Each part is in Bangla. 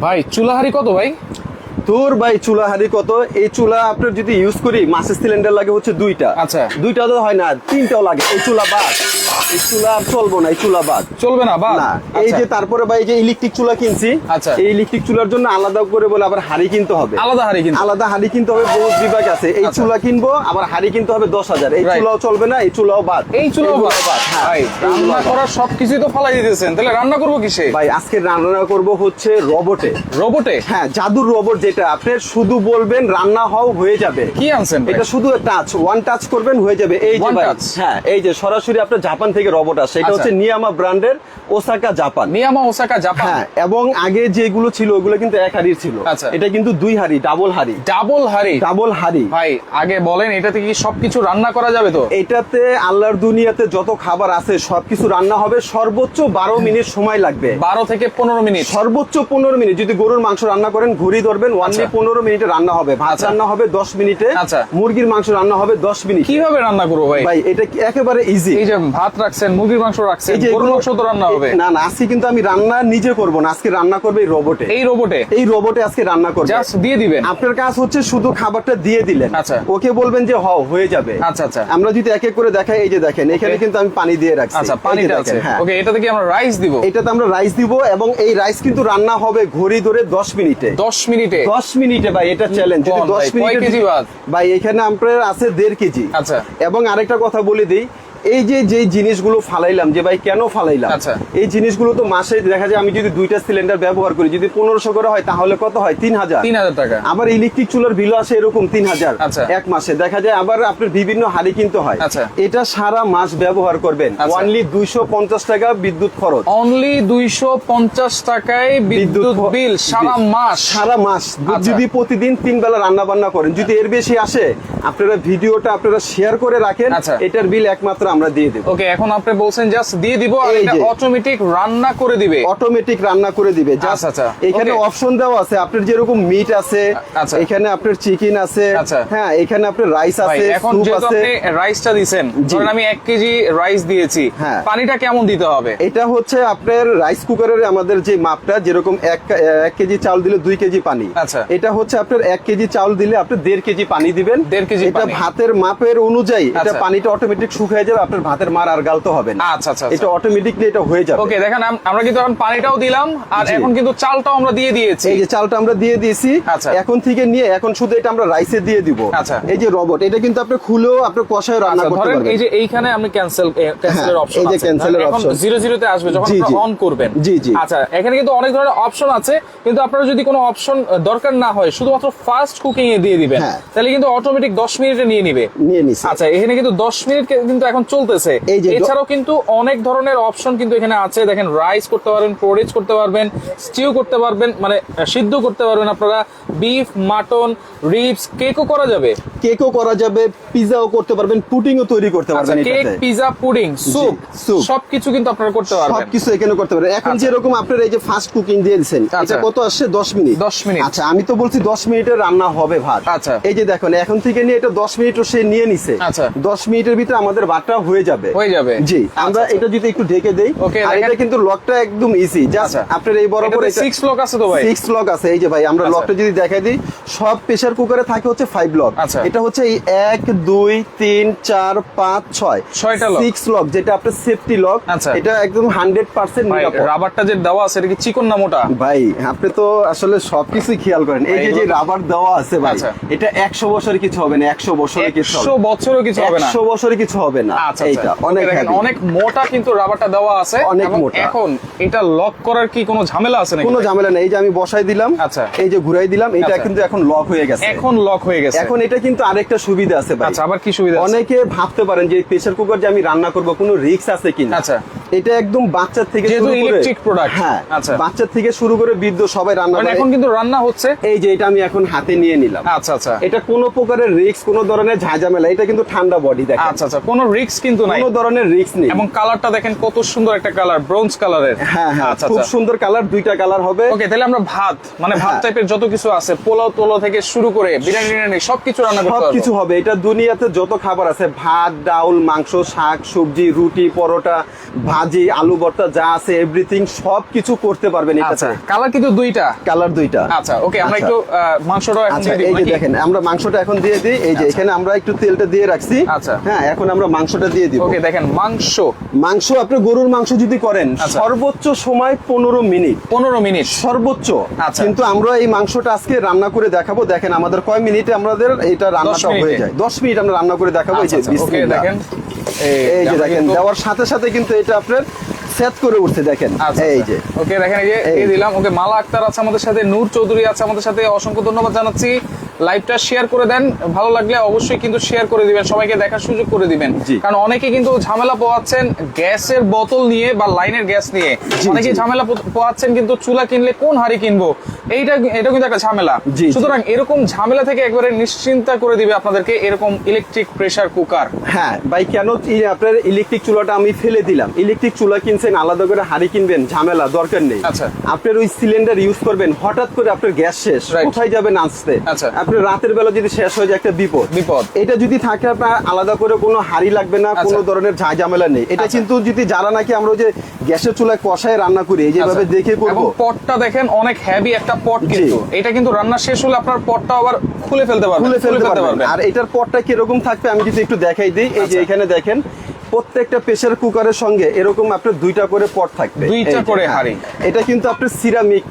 ভাই চুলাহারি কত ভাই? তোর ভাই চুলা হাড়ি কত? এই চুলা আপনার যদি ইউজ করি মাসের সিলিন্ডার লাগে হচ্ছে 2টা। আচ্ছা। 2টা তো হয় না, 3টাও লাগে। এই চুলা বাদ, এই চুলা আর চলবো না, এই চুলা বাদ চলবে না বা না। এই যে তারপরে ভাই যে ইলেকট্রিক চুলা কিনছি, আচ্ছা। এই ইলেকট্রিক চুলার জন্য আলাদা করে বলে আবার হাড়ি কিনতে হবে, আলাদা হাড়ি কিন্তু আলাদা হাড়ি কিনতে হবে, বহুত বিভাগ আছে। এই আচ্ছা। চুলা কিনবো, আবার হাড়ি কিনতে হবে 10,000। এই Right. চুলাও চলবে না, এই চুলাও বাদ, এই চুলাও এইগুলো বাদ। হ্যাঁ, ভাই এইগুলো রান্না বাদ। করার সবকিছুই তো ফালাই দিতেছেন, তাহলে রান্না করবো কিসে? ভাই আজকে রান্না করব হচ্ছে রোবটে। রোবটে? হ্যাঁ, জাদুর রোবট, যেটা আপনি শুধু বলবেন রান্না হও হয়ে যাবে। কি আনছেন ভাই? এটা শুধু টাচ, ওয়ান টাচ করবেন হয়ে যাবে। এই যে One ভাই, touch? হ্যাঁ, এই যে সরাসরি আপনার জাপান থেকে রোবট আসে। এটা আচ্ছা। হচ্ছে নিয়ামা ব্র্যান্ডের, Osaka Japan. Niyama Osaka Japan. হ্যাঁ, এবং আগে যেগুলো ছিল ওগুলো কিন্তু এক হাড়ির ছিল। আচ্ছা। এটা কিন্তু 2 হাড়ি, ডাবল হাড়ি। ডাবল হাড়ি? ডাবল হাড়ি। ভাই আগে বলেন এটাতে কি সবকিছু রান্না করা যাবে তো? এটাতে আল্লাহর দুনিয়াতে যত খাবার আছে সবকিছু রান্না হবে। সর্বোচ্চ 12 মিনিট সময় লাগবে। 12 থেকে 15 মিনিট? সর্বোচ্চ 15 মিনিট। যদি গরুর মাংস রান্না করেন ঘুরি ধরবেন, অনলি আচ্ছা। 15 মিনিটে রান্না হবে। ভাত আচ্ছা। রান্না হবে 10 মিনিটে। আচ্ছা। মুরগির মাংস রান্না হবে 10 মিনিট। কিভাবে রান্না করবো ভাই? ভাই এটা কি একেবারে ইজি। এই যে ভাত রাখছেন, মুরগির মাংস রাখছেন, এই যে গরুর মাংস তো রান্না হবে। না না, আজকে কিন্তু আমি রান্না নিজে করব না, আজকে রান্না করবে এই রোবটে। এই রোবটে? এই রোবটে আজকে রান্না করবে। জাস্ট দিয়ে দিবেন? আপনার কাজ হচ্ছে শুধু খাবারটা দিয়ে দিলেন। আচ্ছা। ওকে বলবেন যে হয়ে যাবে। আচ্ছা আচ্ছা। আমরা যদি এক এক করে দেখাই, এই যে দেখেন এখানে Okay. কিন্তু আমি পানি দিয়ে রাখছি। আচ্ছা, এই যে পানিটা দেখেন, আছে। হ্যাঁ। ওকে, এটাতে কি আমরা রাইস দিব? এটাতে আমরা রাইস দিব, এবং এই রাইস কিন্তু রান্না হবে ঘড়ি ধরে 10 মিনিটে। 10 মিনিটে? 10 মিনিটে ভাই, এটা চ্যালেঞ্জ। যদি কোন 10 ভাই, কয় মিনিটে কেজি ভাত? ভাই এখানে আপনার আছে 1.5 কেজি। আচ্ছা। এবং আরেকটা কথা বলে দিই, এই যে জিনিসগুলো ফালাইলাম, যে ভাই কেন ফালাইলাম, আচ্ছা। এই জিনিসগুলো তো মাসে দেখা যায় আমি যদি 2টা সিলিন্ডার ব্যবহার করি, যদি 1500 করে হয় তাহলে কত হয়? 3000। 3000 টাকা। আবার ইলেকট্রিক চুলার বিল আসে এরকম 3000 আচ্ছা। এক মাসে। দেখা যায় আবার আপনার বিভিন্ন হাড়ি কিনতে হয়। আচ্ছা। এটা সারা মাস ব্যবহার করবেন, আচ্ছা। অনলি 250 টাকা বিদ্যুৎ খরচ। অনলি 250 টাকায় বিদ্যুৎ বিল সারা মাস? সারা মাস। আচ্ছা। যদি প্রতিদিন 3 বেলা রান্না বান্না করেন, যদি এর বেশি আসে আপনারা ভিডিওটা আপনারা শেয়ার করে রাখেন। আচ্ছা। এটার বিল একমাত্র আমরা দিয়ে দেব। ওকে, এখন আপনি বলছেন জাস্ট দিয়ে দিব আর এই এটা যে। অটোমেটিক রান্না করে দিবে? অটোমেটিক রান্না করে দিবে। Just আচ্ছা, আচ্ছা। এখানে Okay. অপশন দেওয়া আছে, আপনার যেরকম মিট আছে, আচ্ছা। এখানে আপনার চিকেন আছে, আচ্ছা। হ্যাঁ, এখানে আপনার রাইস ভাই আছে, এখন স্যুপ যেহেতু আছে। আপনি রাইসটা দিবেন, জি। ধরেন আমি 1 কেজি রাইস দিয়েছি, হ্যাঁ। পানিটা কেমন দিতে হবে? এটা হচ্ছে আপনার রাইস কুকারের আমাদের যে মাপটা, যেরকম 1 কেজি চাউল দিলে 2 কেজি পানি। আচ্ছা। এটা হচ্ছে আপনার 1 কেজি চাউল দিলে আপনি 1.5 কেজি পানি দিবেন। 1.5 কেজি এটা পানি। ভাতের মাপের অনুযায়ী এটা আচ্ছা। পানিটা অটোমেটিক শুকিয়ে যাবে, আপনার ভাতের মার আর গালতে হবে না। আচ্ছা আচ্ছা। এটা অটোমেটিকলি এটা হয়ে যাবে। ওকে, দেখেন আমরা কিন্তু এখন পানিটাও দিলাম আর জি। এখন কিন্তু চালটাও আমরা দিয়ে দিয়েছি। এই যে চালটা আমরা দিয়ে দিয়েছি। আচ্ছা। এখন থেকে নিয়ে এখন শুধু এটা আমরা রাইসে দিয়ে দিব। আচ্ছা। এই যে রোবট, এটা কিন্তু আপনি খুলেও আপনি কষায় রান্না আচ্ছা, করতে ধরেন পারবেন। এই যে এইখানে আপনি ক্যান্সেলের হ্যাঁ, অপশন এই যে আছে। cancel এর এখন option। 00 তে আসবে যখন জি, আপনি জি। অন করবেন। জি, জি। আচ্ছা, এখানে কিন্তু অনেক ধরনের অপশন আছে, কিন্তু আপনারা যদি কোনো অপশন দরকার না হয় শুধুমাত্র ফাস্ট কুকিং এ দিয়ে দিবেন, হ্যাঁ। তাহলে কিন্তু অটোমেটিক 10 মিনিটে নিয়ে নিবে। নিয়ে নিছে। আচ্ছা, এখানে কিন্তু 10 মিনিট কিন্তু এখন চলতেছে। এই যে এছাড়াও কিন্তু অনেক ধরনের অপশন কিন্তু এখানে আছে। দেখেন, রাইস করতে পারবেন, পোরিজ করতে পারবেন, স্টিউ করতে পারবেন, মানে সিদ্ধ করতে পারবেন আপনারা, বিফ, মাটন, রিবস, কেকও করা যাবে। কেকও করা যাবে, পিজাও করতে পারবেন, পুডিংও তৈরি করতে আচ্ছা, পারবেন। কেক, এটাতে পিজা, পুডিং, স্যুপ, স্যুপ। সবকিছু কিন্তু আপনারা করতে পারবেন। সবকিছু এখানে করতে পারবেন। এখন আচ্ছা। যেরকম আপনার এই যে ফাস্ট কুকিং দিয়ে দিচ্ছেন, আচ্ছা। এটা কত আসছে? 10 মিনিট। 10 মিনিট। আচ্ছা, আমি তো বলছি 10 মিনিটে রান্না হবে ভাত। আচ্ছা। এই যে দেখুন, এখন থেকে নিয়ে এটা 10 মিনিটও সে নিয়ে নিছে। আচ্ছা। 10 মিনিটের ভিতরে আমাদের ভাতটা হয়ে যাবে। হয়ে যাবে। জি, আমরা আচ্ছা, এটা যদি একটু ঢেকে দেই, Okay, আর দেখেন। এটা কিন্তু লকটা একদম ইজি। জাস্ট আচ্ছা। আপনার এই বরাবর এটাতে 6 লক আছে তো ভাই? 6 লক আছে। এই যে ভাই আমরা আচ্ছা। লকটা যদি দেখাই দিই, সব প্রেসার কুকারে থাকে হচ্ছে 5 লক। আচ্ছা। এটা হচ্ছে এই 1 2 3 4 5 6 6টা লক। 6 লক, যেটা আপনার সেফটি লক। আচ্ছা। এটা একদম 100% ভাই, নিরাপদ। রাবারটা যে দেওয়া আছে এটা কি চিকন না মোটা? ভাই আপনি তো আসলে সবকিছুই খেয়াল করেন। এই যে এগুলো- রাবার দেওয়া আছে ভাই, আচ্ছা। এটা 100 বছরে কিছু হবে না। 100 বছরে কিছু হবে 100 বছরও কিছু হবে না? 100 বছরে কিছু হবে না। আচ্ছা, এইটা আচ্ছা। অনেক Okay, দেখেন, heavy। অনেক মোটা কিন্তু রাবারটা দেওয়া আছে। অনেক এবং মোটা। এখন এটা লক করার কি কোনো ঝামেলা আছে নাকি? কোনো ঝামেলা নেই। এই যে আমি বসাই দিলাম, আচ্ছা। এই যে ঘুরাই দিলাম, এটা আচ্ছা। কিন্তু এখন লক হয়ে গেছে। এখন লক হয়ে গেছে। এখন এটা কিন্তু আরেকটা সুবিধা আছে ভাই। আচ্ছা, আবার কি সুবিধা আছে? অনেকে ভাবতে পারেন যে প্রেসার কুকার যে আমি রান্না করব কোনো রিস্ক আছে কিনা। আচ্ছা। এটা একদম বাচ্চা থেকে যেহেতু শুরু করে electric product। হ্যাঁ, আচ্ছা। বাচ্চা থেকে শুরু করে বৃদ্ধ সবাই রান্না মানে করে। এখন কিন্তু রান্না হচ্ছে। এই যে এটা আমি এখন হাতে নিয়ে নিলাম। আচ্ছা আচ্ছা। এটা কোনো প্রকারের রিস্ক, কোনো ধরনের ঝাঁঝামেলা, এটা কিন্তু ঠান্ডা বডি। দেখেন আচ্ছা আচ্ছা, কোনো রিস্ক কিন্তু নাই। কোনো ধরনের রিস্ক নেই। এবং কালারটা দেখেন কত সুন্দর একটা কালার, ব্রোঞ্জ কালারের। হ্যাঁ হ্যাঁ, আচ্ছা খুব আচ্ছা। সুন্দর কালার, 2টা কালার হবে। ওকে, তাহলে আমরা ভাত, মানে ভাত হ্যাঁ। টাইপের যত কিছু আছে, পোলাও টোলাও থেকে শুরু করে বিরিয়ানি টিরিয়ানি সবকিছু রান্না করতে পারবো। সবকিছু হবে। এটা দুনিয়াতে যত খাবার আছে, ভাত, ডাউল, মাংস, শাক, সবজি, রুটি, পরোটা, ভাত, ভাজি আলু ভর্তা যা আছে এভরিথিং সবকিছু করতে পারবেন আচ্ছা এটাতে। কালার কিন্তু দুইটা। কালার দুইটা। আচ্ছা ওকে, আমরা আচ্ছা। একটু মাংসটা এখন আচ্ছা দিয়ে এই দিব যে নাকি? দেখেন আমরা মাংসটা এখন দিয়ে দিই, এই যে আচ্ছা। এখানে আমরা একটু তেলটা দিয়ে রাখছি। আচ্ছা। হ্যাঁ এখন আমরা মাংসটা দিয়ে দিব। ওকে দেখেন মাংস মাংস আপনি গরুর মাংস যদি করেন আচ্ছা। সর্বোচ্চ সময় 15 মিনিট 15 মিনিট সর্বোচ্চ। আচ্ছা। কিন্তু আমরা এই মাংসটা আজকে রান্না করে দেখাবো। দেখেন আমাদের কয় মিনিটে আমাদের এটা রান্নাটা হয়ে মিনিটে। যায়। 10 মিনিট আমরা রান্না করে দেখাবো। এই যে ওকে বিসমিল্লাহ। দেখেন এই যে আমরা দেখেন কিন্তু- দেওয়ার সাথে সাথে কিন্তু এটা আপনার সেট করে উঠছে দেখেন। আচ্ছা, এই আচ্ছা। যে ওকে দেখেন এই যে এই দিয়ে যে। দিলাম। ওকে মালা আক্তার আছে আমাদের সাথে, নূর চৌধুরী আছে আমাদের সাথে, অসংখ্য ধন্যবাদ জানাচ্ছি। লাইভটা শেয়ার করে দেন, ভালো লাগলে অবশ্যই কিন্তু শেয়ার করে দিবেন, সবাইকে দেখার সুযোগ করে দিবেন। জি। কারণ অনেকে কিন্তু ঝামেলা পোহাচ্ছেন গ্যাসের বোতল নিয়ে বা লাইনের গ্যাস নিয়ে, জি, অনেকে জি। ঝামেলা পোহাচ্ছেন কিন্তু চুলা কিনলে কোন হাড়ি কিনবো, এটা কিন্তু একটা ঝামেলা। জি, জি। সুতরাং এরকম ঝামেলা থেকে একবারে নিশ্চিন্তা করে দিবে আপনাদেরকে এরকম ইলেকট্রিক প্রেসার কুকার। হ্যাঁ ভাই কেন এই আপনার ইলেকট্রিক চুলাটা আমি ফেলে দিলাম। ইলেকট্রিক চুলা কিনছেন আলাদা করে হাড়ি কিনবেন, ঝামেলা দরকার নেই। আচ্ছা। আপনার ওই সিলিন্ডার ইউজ করবেন, হঠাৎ করে আপনার গ্যাস শেষ, Right. কোথায় যাবেন আনতে? আচ্ছা। আপনার রাতের বেলা যদি শেষ হয়ে যায় একটা বিপদ। বিপদ। এটা যদি থাকে আপনার আলাদা করে কোনো হাড়ি লাগবে না, কোনো আচ্ছা। ধরনের ঝামেলা নেই। এটা আচ্ছা। কিন্তু যদি যারা নাকি আমরা ওই যে গ্যাসের চুলায় কষায় রান্না করি এই যেভাবে আচ্ছা। দেখে করবো। এবং পটটা দেখেন অনেক হেভি একটা পট, জি। কিন্তু এটা কিন্তু রান্না শেষ হলে আপনার পটটা আবার খুলে ফেলতে পারবেন, খুলে ফেলতে পারবেন। আর এটার পটটা কিরকম থাকবে আমি যদি একটু দেখাই দিই। এই যে আচ্ছা। এখানে দেখেন প্রত্যেকটা প্রেসার কুকারের সঙ্গে এরকম আপনার দুইটা করে পট থাকবে। দুইটা এই যে, করে হ্যাঁ। হাঁড়ি। এটা কিন্তু আপনার সিরামিক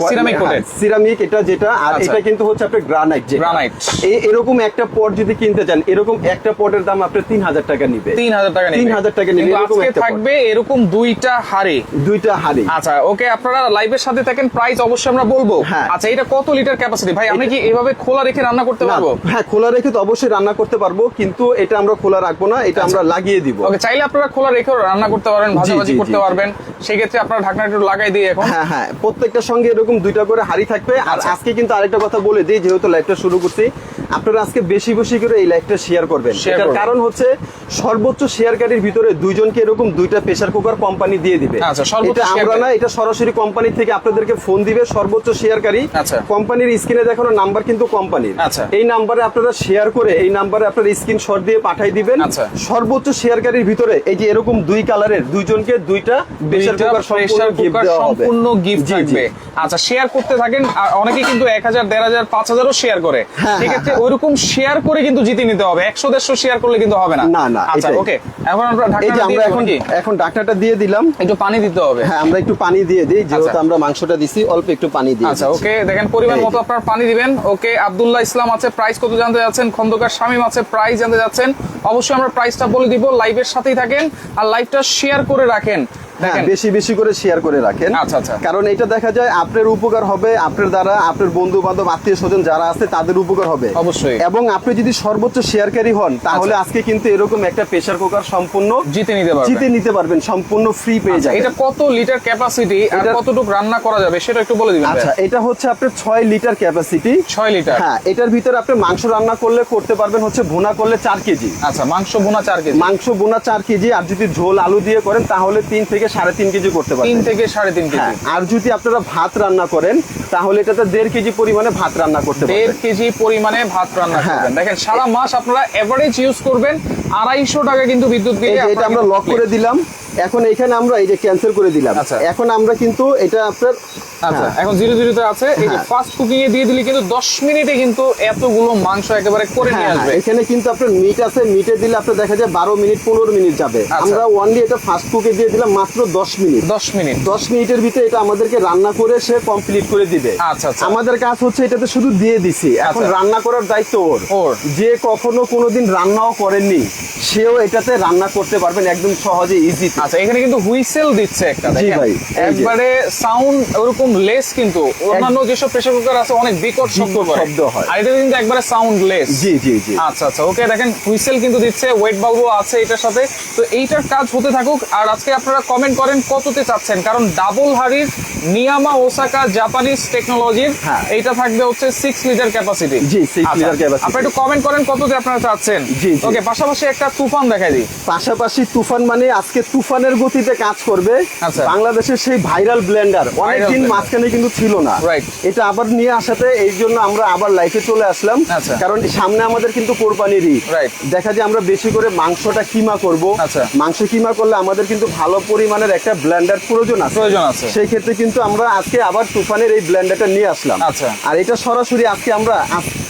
Ceramic coated। সিরামিক এটা যেটা, আর আচ্ছা। এটা কিন্তু হচ্ছে আপনার গ্রানাইট। গ্রানাইট। এরকম একটা পট যদি কিনতে চান, এরকম একটা পটের দাম আপনার 3000 টাকা নিবে। 3000 টাকা নেবে। 3000 টাকা নেবে, কিন্তু এরকম আজকে একটা পট। থাকবে এরকম দুইটা হাড়ি। দুইটা হাঁড়ি। আচ্ছা ওকে, আপনারা লাইভের সাথে থাকেন, প্রাইস অবশ্যই আমরা বলবো। হ্যাঁ। আচ্ছা এটা কত লিটার ক্যাপাসিটি ভাই, আমরা কি এভাবে খোলা রেখে রান্না করতে না, পারবো? হ্যাঁ খোলা রেখে তো অবশ্যই রান্না করতে পারবো, কিন্তু এটা আমরা খোলা রাখবো না, এটা আমরা লাগিয়ে দিব। ওকে, চাইলে আপনারা খোলা রেখেও রান্না করতে পারবেন, ভাজাভাজি জি, করতে জি। পারবেন। সেই ক্ষেত্রে আপনারা ঢাকনা একটু লাগাই দিই এখন। হ্যাঁ হ্যাঁ প্রত্যেকটার সঙ্গে এরকম দুইটা করে হাড়ি থাকবে। আর আচ্ছা। আজকে কিন্তু আরেকটা কথা বলে দিই, যেহেতু লাইভটা শুরু করছি, আপনারা আজকে বেশি বেশি করে এই লাইভটা শেয়ার করবেন। Share এটার করবেন। কারণ হচ্ছে সর্বোচ্চ শেয়ারকারীর ভিতরে দুইজনকে এরকম দুইটা প্রেসার কুকার কোম্পানি দিয়ে দিবে। আচ্ছা, সর্বোচ্চ এটা আমরা শেয়ারকারী। না, এটা সরাসরি কোম্পানি থেকে আপনাদেরকে ফোন দিবে সর্বোচ্চ শেয়ারকারী। আচ্ছা। কোম্পানির স্ক্রিনে দেখানো নাম্বার কিন্তু কোম্পানির। আচ্ছা। এই নাম্বারে আপনারা শেয়ার করে এই নাম্বারে আপনার স্ক্রিনশট দিয়ে পাঠিয়ে দিবেন। আচ্ছা। সর্বোচ্চ শেয়ারকারীর ভিতরে এই যে এরকম দুই কালারের দুইজনকে দুইটা প্রেসার কুকার সম্পূর্ণ গিফট দেওয়া হবে। সম্পূর্ণ গিফট জি, জি। থাকবে। আচ্ছা শেয়ার করতে থাকেন। আর অনেকে কিন্তু 1000, 1500, 5000ও শেয়ার করে। হ্যাঁ, সেক্ষেত্রে হ্যাঁ। ওইরকম শেয়ার করে কিন্তু জিতে নিতে হবে। 100-150 শেয়ার করলে কিন্তু হবে না। না, না, আচ্ছা এটাই। ওকে, এখন আমরা এই যে ঢাকনা আমরা এখন এখন ঢাকনাটা দিয়ে দিলাম। একটু পানি দিতে হবে। হ্যাঁ আমরা একটু পানি দিয়ে দিই, যেহেতু আচ্ছা। আমরা মাংসটা দিছি অল্প একটু পানি দিয়ে আচ্ছা দিচ্ছি। ওকে, দেখেন পরিমাণ এই যে। মতো আপনার পানি দিবেন। ওকে, আব্দুল্লাহ ইসলাম আছে, প্রাইস কত জানতে যাচ্ছেন? খন্দকার শামীম আছে, প্রাইস জানতে যাচ্ছেন? অবশ্যই আমরা প্রাইসটা বলে দিব। লাইভের সাথেই থাকেন আর লাইভটা শেয়ার করে রাখেন। হ্যাঁ দেখেন বেশি বেশি করে শেয়ার করে রাখেন। আচ্ছা, আচ্ছা। কারণ এটা দেখা যায় আপনার উপকার হবে, আপনার দ্বারা আপনার বন্ধু বান্ধব আত্মীয় স্বজন যারা আছে তাদের উপকার হবে অবশ্যই। এবং আপনি যদি সর্বোচ্চ শেয়ারকারী হন তাহলে আচ্ছা। আজকে কিন্তু এরকম একটা প্রেসার কুকার সম্পূর্ণ জিতে নিতে পারবেন। জিতে নিতে পারবেন, সম্পূর্ণ ফ্রি পেয়ে আচ্ছা, যাবেন। এটা কত লিটার ক্যাপাসিটি আর এটা- কতটুকু রান্না করা যাবে সেটা একটু বলে দিবেন। আচ্ছা এটা হচ্ছে আপনার 6 লিটার ক্যাপাসিটি। 6 লিটার। হ্যাঁ এটার ভিতরে আপনি মাংস রান্না করলে করতে পারবেন হচ্ছে ভুনা করলে 4 কেজি। আচ্ছা, মাংস বোনা 4 কেজি। মাংস বোনা 4 কেজি, আর যদি ঝোল আলু দিয়ে করেন তাহলে 3 থেকে 3.5 কেজি করতে 3 পারবেন। থেকে 3.5 কেজি। হ্যাঁ, আর যদি আপনারা ভাত রান্না করেন তাহলে এটাতে 1.5 কেজি পরিমাণে ভাত রান্না করতে 1.5 পারবেন। কেজি পরিমাণে ভাত রান্না হ্যাঁ। করবেন। দেখেন সারা মাস আপনারা এভারেজ ইউজ করবেন 250 টাকা কিন্তু বিদ্যুৎ এই বিলে যে এটা আমরা লক করে দিলাম। এখন এখানে আমরা এই যে ক্যান্সেল করে দিলাম। আচ্ছা। এখন আমরা কিন্তু এটা আপনার আচ্ছা হ্যাঁ। এখন 00 তে আছে। এই যে হ্যাঁ। ফাস্ট কুকিং এ দিয়ে দিলে কিন্তু 10 মিনিটে কিন্তু এতগুলো মাংস একেবারে করে নিয়ে হ্যাঁ, আসবে। এখানে কিন্তু আপনার মিট আছে, মিটে দিলে আপনার দেখা যায় 12 মিনিট 15 মিনিট যাবে। আচ্ছা। আমরা ওনলি এটা ফাস্ট কুকে দিয়ে দিলাম মাত্র 10 মিনিট। 10 মিনিট। 10 মিনিটের ভিতরে এটা আমাদেরকে রান্না করে সে কমপ্লিট করে দিবে। আচ্ছা, আচ্ছা। আমাদের কাজ হচ্ছে এটাতে শুধু দিয়ে দিছি, এখন আচ্ছা। রান্না করার দায়িত্ব ওর। যে কখনো কোনোদিন রান্নাও করেননি সেও এটাতে রান্না করতে পারবেন একদম সহজে ইজি। আচ্ছা, এখানে কিন্তু হুইসেল দিচ্ছে একটা, জি দেখেন ভাই, এই যে। একবারে সাউন্ড ওরকম লেস, কিন্তু অন্যান্য যেসব প্রেসার কুকার আছে অনেক বিকট শব্দ করে, শব্দ হয়। আর এটা কিন্তু একবারে সাউন্ড লেস। জি জি জি। আচ্ছা আচ্ছা ওকে, দেখেন হুইসেল কিন্তু দিচ্ছে, ওয়েট বাল্বও আছে এটার সাথে। তো এইটার কাজ হতে থাকুক। আর আজকে আপনারা কমেন্ট করেন কততে চাচ্ছেন, কারণ ডাবল হাড়ির নিয়ামা ওসাকা জাপানিজ টেকনোলজির হ্যাঁ। এইটা থাকবে হচ্ছে 6 লিটার ক্যাপাসিটি। জি, 6 লিটার capacity। আপনারা একটু কমেন্ট করেন কততে আপনারা চাচ্ছেন। জি, জি। ওকে, পাশাপাশি একটা তুফান দেখাই দিই। পাশাপাশি তুফান মানে আজকে তুফান তুফানের গতিতে কাজ করবে। আচ্ছা। বাংলাদেশের সেই ভাইরাল ব্লেন্ডার অনেকদিন blender। মাঝখানে কিন্তু ছিল না, Right। এটা আবার নিয়ে আসাতে এই জন্য আমরা আবার লাইফে চলে আসলাম। আচ্ছা। কারণ সামনে আমাদের কিন্তু কোরবানির ঈদ, Right। দেখা যায় আমরা বেশি করে মাংসটা কিমা করব। আচ্ছা। মাংস কিমা করলে আমাদের কিন্তু ভালো পরিমাণের একটা ব্লেন্ডার প্রয়োজন আছে। সেই ক্ষেত্রে কিন্তু আমরা আজকে আবার তুফানের এই ব্লেন্ডারটা নিয়ে আসলাম। আচ্ছা। আর এটা সরাসরি আজকে আমরা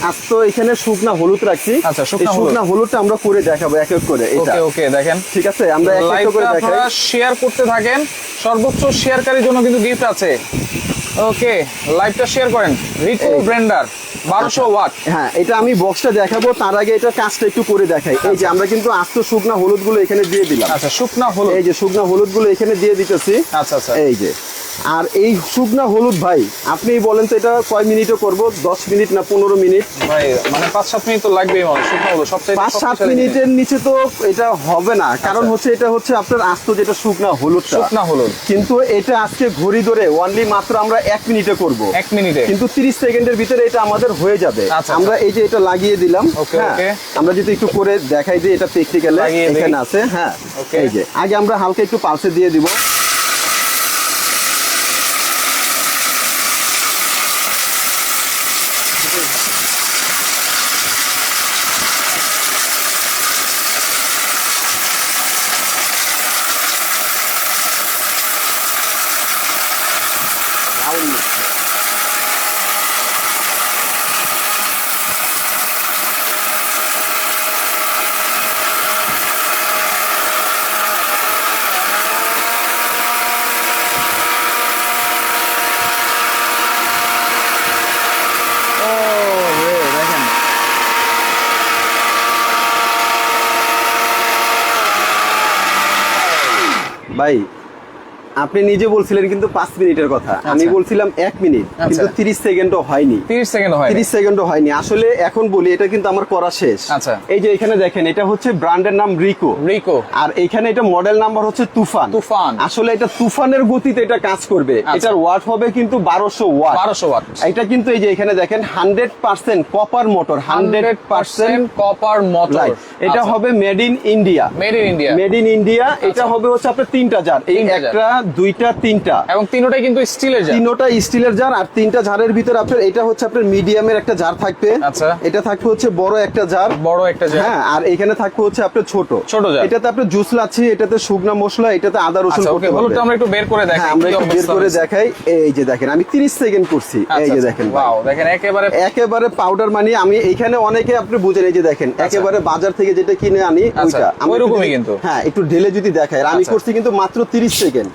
আজ তো এখানে শুকনা হলুদ রাখছি। আচ্ছা, এই শুকনা হলুদটা আমরা করে দেখাবো এক এক করে। এটা ওকে দেখেন, ঠিক আছে, আমরা এক এক করে দেখাই। আপনারা শেয়ার করতে থাকেন, সর্বোচ্চ শেয়ারকারীর জন্য কিন্তু গিফট আছে। ওকে, লাইভটা শেয়ার করেন। Rico blender 1200 watt. হ্যাঁ, এটা আমি বক্সটা দেখাবো, তার আগে এটা কাজটা একটু করে দেখাই। এই যে আমরা কিন্তু আস্ত শুকনা হলুদগুলো এখানে দিয়ে দিলাম। আচ্ছা, শুকনা হলুদ, এই যে শুকনা হলুদগুলো এখানে দিয়ে দিতেছি। আচ্ছা। এই যে, আর এই শুকনা হলুদ ভাই আপনি বলেন তো এটা কয় মিনিটে করব? 10 মিনিট না 15 মিনিট? ভাই মানে 5-7 মিনিট তো লাগবেই, মানে শুকনা হলুদ সবচেয়ে 5-7 মিনিটের নিচে তো এটা হবে না, কারণ হচ্ছে এটা হচ্ছে আপনার আস্ত যেটা শুকনা হলুদটা। শুকনা হলুদ কিন্তু এটা আজকে ঘড়ি ধরে অনলি মাত্র আমরা 1 মিনিটে করব। 1 মিনিটে, কিন্তু 30 সেকেন্ডের ভিতরে এটা আমাদের হয়ে যাবে। আচ্ছা। আমরা এই যে এটা লাগিয়ে দিলাম। ওকে, হ্যাঁ, ওকে। আমরা যদি একটু করে দেখাই যে এটা প্র্যাকটিক্যালি লাগিয়ে দিই। এখানে আছে। হ্যাঁ, ওকে। এই যে আগে আমরা হালকা একটু পালসে দিয়ে দিব। দেখেন, ভাই আপনি নিজে বলছিলেন কিন্তু 5 মিনিটের কথা, আমি বলছিলাম 1 মিনিট, কিন্তু 30 সেকেন্ডও হয়নি। 30 সেকেন্ড হয়, 30 সেকেন্ডও হয়নি। আসলে এখন বলি এটা কিন্তু আমার করা শেষ। আচ্ছা। এই যে এখানে দেখেন, এটা হচ্ছে ব্র্যান্ডের নাম রিকো, আর এখানে এটা মডেল নাম্বার হচ্ছে তুফান। আসলে এটা তুফানের গতিতে এটা কাজ করবে। এটার ওয়াট হবে কিন্তু 1200 ওয়াট। 1200 ওয়াট। এটা কিন্তু এই যে এখানে দেখেন 100% কপার মোটর, 100% কপার মোটর। এটা হবে made in India. Made in India. এটা হবে হচ্ছে আপনার 3টা জার, এই একটা, 2টা, 3টা, এবং তিনটাই কিন্তু স্টিলের জার। তিনটা স্টিলের জার। আর 3টা জারের ভিতরে আপনার এটা হচ্ছে আপনার মিডিয়ামের একটা জার থাকবে। আচ্ছা। এটা থাকবে হচ্ছে বড় একটা জার। হ্যাঁ, আর এখানে থাকবে হচ্ছে আপনার ছোট জার। এটাতে আপনার জুস লাচ্ছি, এটাতে শুকনা মশলা, এটাতে আদা রসুন করতে পারবেন। হলুদটা আমরা একটু বের করে দেখাই। হ্যাঁ, আমরা একটু বের করে দেখাই। এই যে দেখেন, আমি 30 সেকেন্ড করছি। এই যে দেখেন, ওয়াও, দেখেন একেবারে পাউডার মানে আমি এইখানে অনেকে আপনি বুঝেন। এই যে দেখেন, একেবারে বাজার থেকে যেটা কিনে আনি ওইটা ওইরকমই কিন্তু। হ্যাঁ, একটু ঢেলে যদি দেখাই, আর আমি করছি কিন্তু মাত্র 30 সেকেন্ড।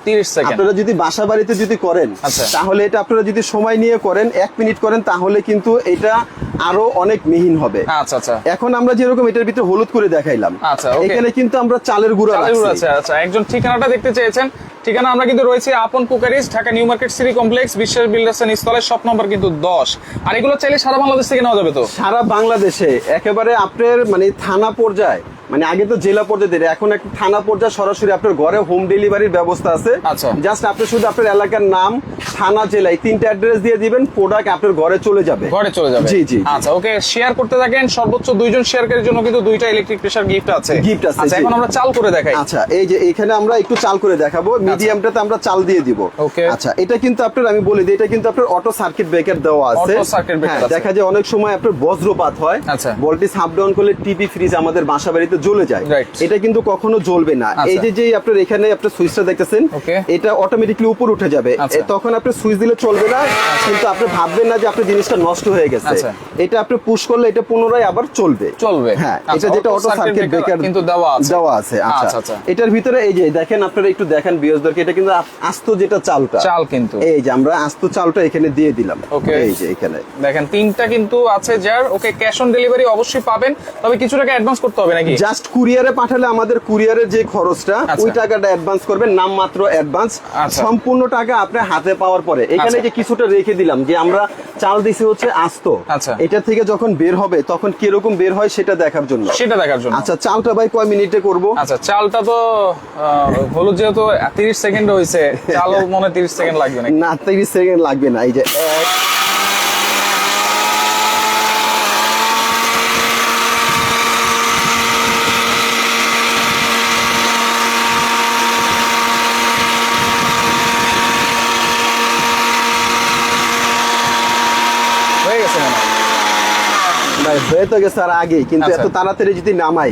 আপনারা যদি বাসা বাড়িতে যদি করেন, তাহলে এটা আপনারা যদি সময় নিয়ে করেন, 1 মিনিট করেন, তাহলে কিন্তু এটা আরো অনেক মিহিন হবে। আচ্ছা। এখন আমরা যেরকম এটার ভিতরে হলুদ করে দেখাইলাম, এখানে কিন্তু আমরা চালের গুঁড়া রাখছি। আচ্ছা, একজন ঠিকানাটা দেখতে চেয়েছেন। ঠিকানা আমরা কিন্তু রয়েছে আপন cookeries, Dhaka new market city complex, বিশ্বাস বিল্ডার্স এন্ড ইনস্টলের শপ নম্বর কিন্তু 10। আর এগুলো চাইলে সারা বাংলাদেশ থেকে নেওয়া যাবে তো? সারা বাংলাদেশে একেবারে আপনার মানে থানা পর্যায়ে, মানে আগে তো জেলা পর্যায়ে দিলে, এখন একটা থানা পর্যায়ে সরাসরি আপনার ঘরে হোম ডেলিভারির ব্যবস্থা আছে। আচ্ছা। জাস্ট আপনি শুধু আপনার এলাকার নাম, থানা, জেলা, এই 3টা অ্যাড্রেস দিয়ে দিবেন, প্রোডাক্ট আপনার ঘরে চলে যাবে। জি। আচ্ছা, ওকে, শেয়ার করতে থাকেন। সর্বোচ্চ 2 জন শেয়ারকারীর জন্য কিন্তু 2টা ইলেকট্রিক প্রেসার গিফট আছে। আচ্ছা, এখন আমরা চাল করে দেখাই। আচ্ছা, এই যে এখানে আমরা একটু চাল করে দেখাবো। মিডিয়ামটাতে আমরা চাল দিয়ে দিব। ওকে। আচ্ছা, এটা কিন্তু আপনার, আমি বলি দিই, এটা কিন্তু আপনার অটো সার্কিট ব্রেকার দেওয়া আছে। হ্যাঁ, দেখা যায় অনেক সময় আপনার বজ্রপাত হয়, ভোল্টেজ আপ ডাউন করলে টিভি, ফ্রিজ আমাদের বাসা বাড়িতে জ্বলে যায়। এটা কিন্তু কখনো জ্বলবে না। এই যে আপনার এখানে আপনার সুইচটা দেখতেছেন, এটা অটোমেটিকলি উপর উঠে যাবে। তখন আপনি সুইচ দিলে চলবে না, কিন্তু আপনি ভাববেন না যে আপনার জিনিসটা নষ্ট হয়ে গেছে। এটা আপনি পুশ করলে এটা পুনরায় আবার চলবে। হ্যাঁ, এটা যেটা অটো সার্কিট ব্রেকার কিন্তু দেওয়া আছে। আচ্ছা, এটার ভিতরে এই যে দেখেন, আপনারা একটু দেখেন ভিউয়ারদেরকে, এটা কিন্তু আস্ত যেটা চাল কিন্তু এই যে আমরা আস্ত চালটা এখানে দিয়ে দিলাম। এই যে এখানে দেখেন 3টা কিন্তু আছে jar. Okay, cash on delivery অবশ্যই পাবেন, তবে কিছু টাকা অ্যাডভান্স করতে হবে নাকি? জাস্ট কুরিয়ারে পাঠালে আমাদের কুরিয়ারের যে খরচটা, ওই টাকাটা অ্যাডভান্স করবেন, নাম মাত্র অ্যাডভান্স। সম্পূর্ণ টাকা আপনি হাতে পাওয়ার পরে এখানে যে কিছুটা রেখে দিলাম, যে আমরা চাল দিছি হচ্ছে আস্ত, এটা থেকে যখন বের হবে তখন কিরকম বের হয় সেটা দেখার জন্য। আচ্ছা, চালটা ভাই কয় মিনিটে করব? আচ্ছা, চালটা তো হলুদ যেহেতু 30 সেকেন্ড হয়েছে, চালও মনে 30 সেকেন্ড লাগবে না। 30 সেকেন্ড লাগবে না। এই যে হয়ে গেছে মনে হয়। ভাই হয়ে তো গেছে আর আগেই, কিন্তু এত তাড়াতাড়ি যদি নামাই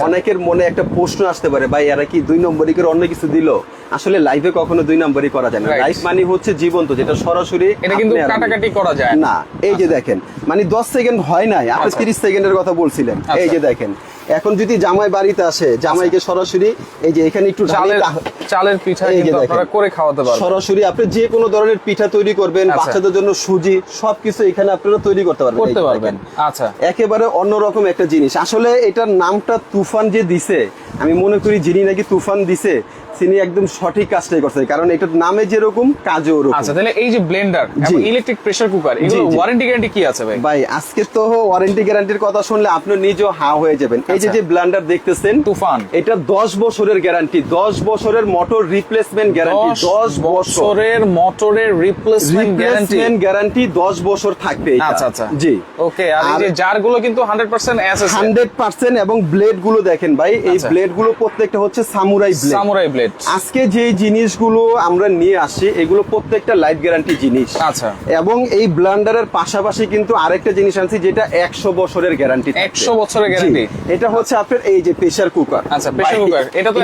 অনেকের মনে একটা প্রশ্ন আসতে পারে, ভাই এরা কি 2 নম্বরই করে অন্য কিছু দিল? আসলে লাইভে কখনো 2 নম্বরই করা যায় না। লাইভ মানে হচ্ছে জীবন্ত, যেটা সরাসরি, এটা কিন্তু কাটাকাটি করা যায় না। এই যে দেখেন, মানে 10 সেকেন্ড হয় নাই, আপনি 30 সেকেন্ডের কথা বলছিলেন। এই যে দেখেন, এখন যদি জামাই বাড়িতে আসে, জামাইকে সরাসরি এই যে এখানে একটু চালের পিঠা কিন্তু আপনারা করে খাওয়াতে পারবেন। সরাসরি আপনি যে কোনো ধরনের পিঠা তৈরি করবেন, বাচ্চাদের জন্য সুজি, সবকিছু এখানে আপনারা তৈরি করতে পারবেন। আচ্ছা, একেবারে অন্যরকম একটা জিনিস। আসলে এটার নামটা তুফান যে দিছে, আমি মনে করি যিনি নাকি তুফান দিছে তিনি একদম সঠিক কাজটাই করছে, কারণ এটার নামে যেরকম কাজও ওরকম। আচ্ছা, তাহলে এই যে ব্লেন্ডার এবং ইলেকট্রিক প্রেসার কুকার, এগুলো ওয়ারেন্টি গ্যারান্টি কি আছে ভাই? ভাই আজকে তো ওয়ারেন্টি গ্যারান্টির কথা শুনলে আপনি নিজেও হা হয়ে যাবেন। এই যে ব্লেন্ডার দেখতেছেন তুফান, এটা 10 বছরের গ্যারান্টি, 10 বছরের মোটর রিপ্লেসমেন্ট গ্যারান্টি, 10 বছরের মোটরের রিপ্লেসমেন্ট গ্যারান্টি 10 বছর থাকবে এটা। আচ্ছা আচ্ছা, জি ওকে। আর এই যে জারগুলো কিন্তু 100% এসএস, 100%। এবং ব্লেড গুলো দেখেন ভাই, এই ব্লেড গুলো প্রত্যেকটা হচ্ছে সামুরাই ব্লেড। আজকে যে জিনিসগুলো আমরা নিয়ে আসি এগুলো প্রত্যেকটা লাইফ গ্যারান্টি জিনিস। আচ্ছা, এবং এই ব্লেন্ডারের পাশাপাশি কিন্তু আরেকটা জিনিস আনছি যেটা 100 বছরের গ্যারান্টি। 100 বছরের গ্যারান্টি। এটা হচ্ছে আপনার এই যে প্রেসার কুকার। আচ্ছা, প্রেসার কুকার, এটা তো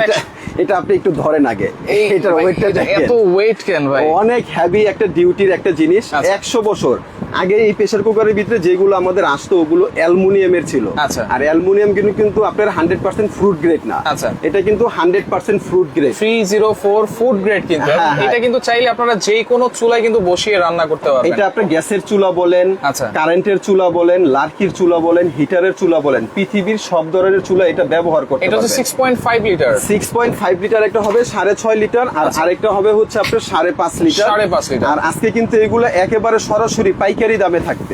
এটা আপনি একটু ধরেন আগে, এটার ওয়েটটা দেখেন, এত ওয়েট কেন ভাই? অনেক হেভি একটা ডিউটির একটা জিনিস। 100 বছর আগে এই প্রেসার কুকারের ভিতরে যেগুলো আমাদের আসতো ওগুলো অ্যালুমিনিয়ামের ছিল। আচ্ছা, আর অ্যালুমিনিয়াম কিন্তু আপনার 100% ফ্রুট গ্রেড না। আচ্ছা, এটা কিন্তু 100% ফ্রুট গ্রেড, 304 ফুড গ্রেড কিন্তু। এটা কিন্তু চাইলে আপনারা যে কোনো চুলায় কিন্তু বসিয়ে রান্না করতে পারবেন। এটা আপনি গ্যাসের চুলা বলেন, কারেন্টের চুলা বলেন, লার্কির চুলা বলেন, হিটারের চুলা বলেন, পৃথিবীর সব ধরনের চুলা এটা ব্যবহার করতে পারবেন। এটা হচ্ছে 6.5 লিটার। 6.5 লিটার একটা হবে 6.5 লিটার, আর আরেকটা হবে হচ্ছে আপনার 5.5 লিটার। 5.5 লিটার। আর আজকে কিন্তু এগুলো একেবারে সরাসরি পাইকারি দামে থাকবে,